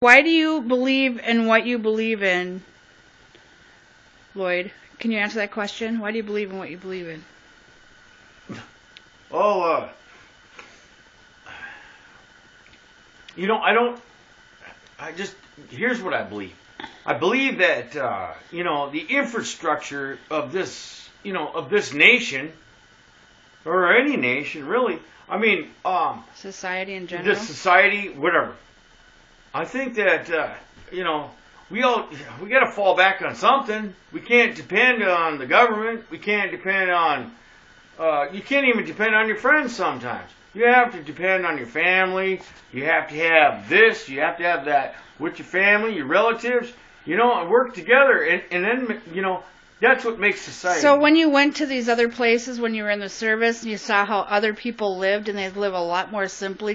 Why do you believe in what you believe in, Lloyd? Can you answer that question? Why do you believe in what you believe in? Oh, here's what I believe. I believe that, the infrastructure of this nation, or any nation, really, I mean, Society in general? this society, whatever. I think that, we got to fall back on something. We can't depend on the government. We can't depend on, you can't even depend on your friends sometimes. You have to depend on your family. You have to have this. You have to have that with your family, your relatives, and work together. And then, that's what makes society. So when you went to these other places, when you were in the service, and you saw how other people lived, and they live a lot more simply,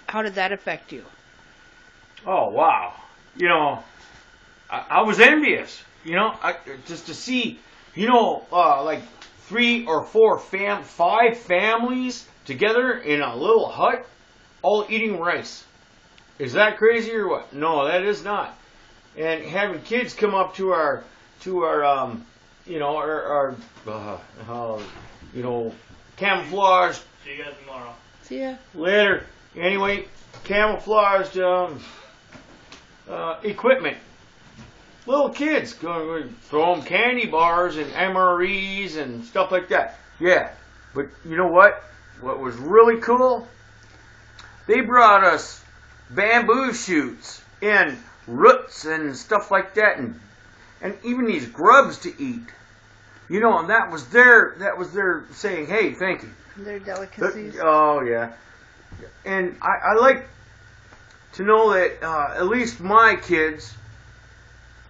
how did that affect you? Oh, wow. I was envious, just to see, like 3 or 4, 5 families together in a little hut, all eating rice. Is that crazy or what? No, that is not. And having kids come up to our camouflage. See you guys tomorrow. See ya. Later. Anyway, camouflaged equipment. Little kids going to throw them candy bars and MREs and stuff like that. Yeah, but you know what? What was really cool? They brought us bamboo shoots and roots and stuff like that, and even these grubs to eat. And that was their saying, hey, thank you. Their delicacies. Oh yeah, and I like to know that at least my kids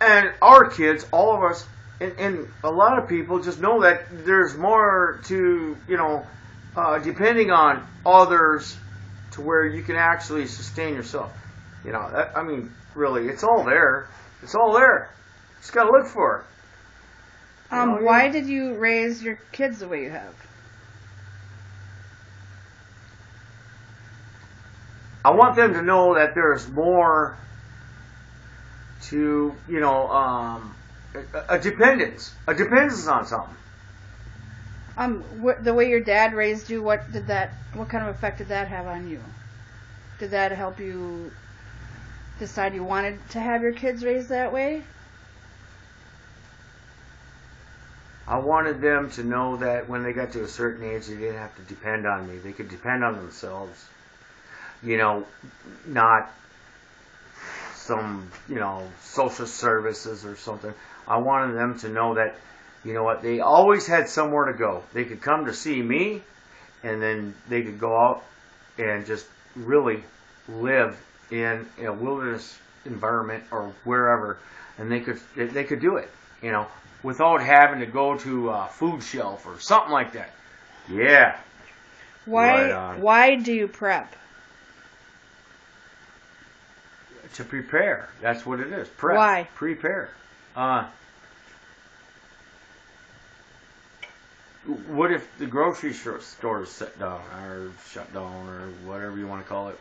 and our kids, all of us, and a lot of people just know that there's more to, depending on others to where you can actually sustain yourself. Really, it's all there. It's all there. Just got to look for it. Why did you raise your kids the way you have? I want them to know that there's more to, a dependence on something. The way your dad raised you, what kind of effect did that have on you? Did that help you decide you wanted to have your kids raised that way? I wanted them to know that when they got to a certain age, they didn't have to depend on me. They could depend on themselves. Not some, social services or something. I wanted them to know that, they always had somewhere to go. They could come to see me, and then they could go out and just really live in a wilderness environment or wherever, and they could do it, without having to go to a food shelf or something like that. Yeah. Why do you prep? To prepare. That's what it is. Prep. Why? Prepare. What if the grocery store is shut down or whatever you want to call it?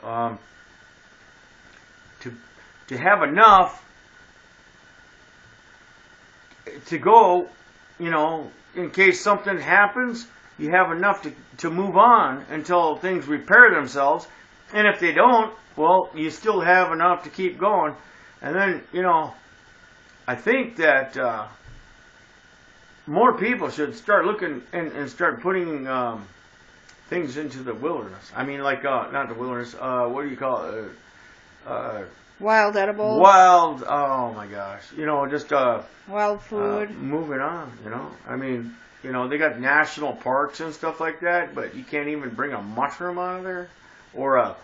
To have enough to go, in case something happens, you have enough to move on until things repair themselves. And if they don't, well, you still have enough to keep going. And then, I think that more people should start looking and start putting things into the wilderness. I mean, like, not the wilderness, what do you call it? Wild edibles. Wild, oh my gosh. Just wild food. Moving on, they got national parks and stuff like that, but you can't even bring a mushroom out of there. Or a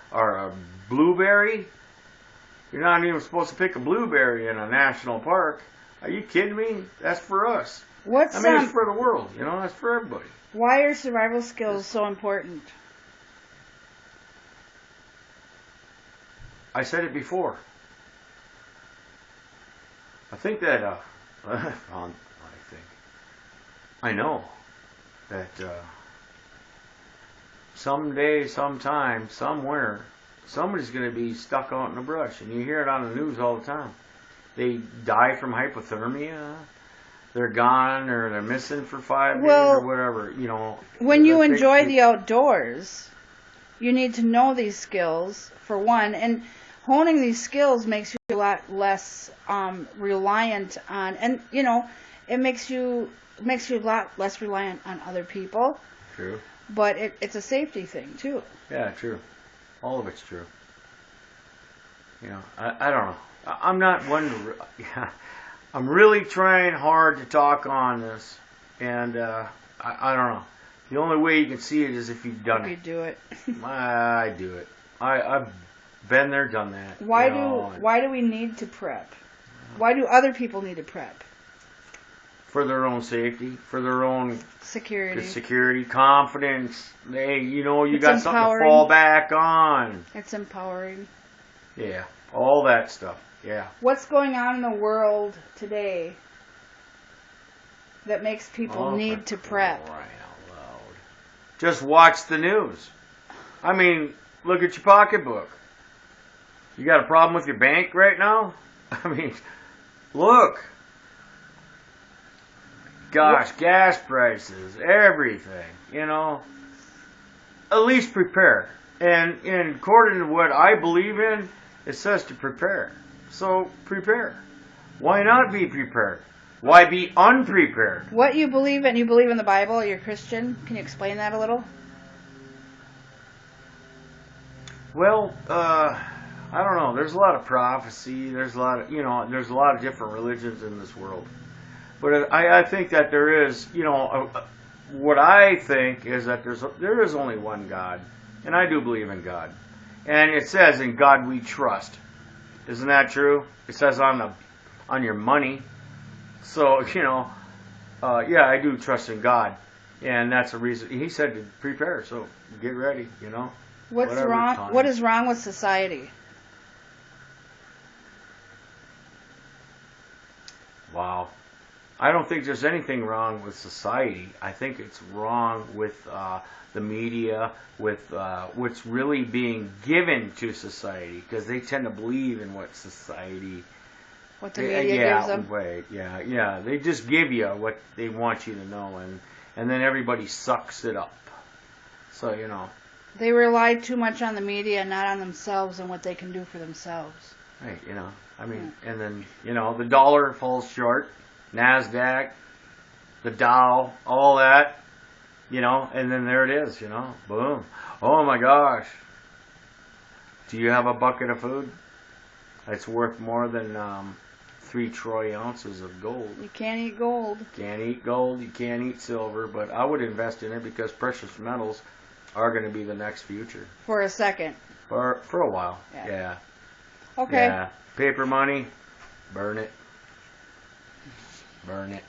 blueberry. You're not even supposed to pick a blueberry in a national park. Are you kidding me? That's for us. It's for the world. That's for everybody. Why are survival skills so important? I said it before. I think that, I know that someday, sometime, somewhere, somebody's going to be stuck out in the brush. And you hear it on the news all the time. They die from hypothermia. They're gone, or they're missing for 5 days, or whatever. You know, when you enjoy the outdoors, you need to know these skills for one, and honing these skills makes you a lot less reliant on, and you know, it makes you a lot less reliant on other people. True. But it's a safety thing too. Yeah, true. All of it's true. You know, I don't know. I'm not one to. I'm really trying hard to talk on this, and I don't know. The only way you can see it is if you've done it. You do it. I do it. I've been there, done that. Why do we need to prep? Why do other people need to prep? For their own safety, for their own security, confidence. Hey, you know, you it's got something to fall back on. It's empowering. Yeah, all that stuff. Yeah. What's going on in the world today that makes people need to prep? Crying out loud. Just watch the news. I mean, look at your pocketbook. You got a problem with your bank right now? I mean, look. Gosh, gas prices, everything, you know. At least prepare. And according to what I believe in, it says to prepare. So prepare. Why not be prepared? Why be unprepared? What you believe in? You believe in the Bible? You're Christian? Can you explain that a little? Well, I don't know. There's a lot of prophecy. There's a lot of, there's a lot of different religions in this world. But I think that there is, what I think is that there is only one God. And I do believe in God. And it says, in God we trust. Isn't that true? It says on your money. So, yeah, I do trust in God. And that's the reason. He said to prepare, so get ready, What's wrong? What is wrong with society? Wow. I don't think there's anything wrong with society. I think it's wrong with the media, with what's really being given to society, because they tend to believe in what the media gives them. Yeah. They just give you what they want you to know, and then everybody sucks it up. So, They rely too much on the media and not on themselves and what they can do for themselves. Right, and then, the dollar falls short. NASDAQ, the Dow, all that, and then there it is, boom. Oh my gosh. Do you have a bucket of food? It's worth more than 3 troy ounces of gold. You can't eat gold. Can't eat gold, you can't eat silver, but I would invest in it because precious metals are going to be the next future. For a second. For a while, yeah. Okay. Yeah. Paper money, burn it. Burn it.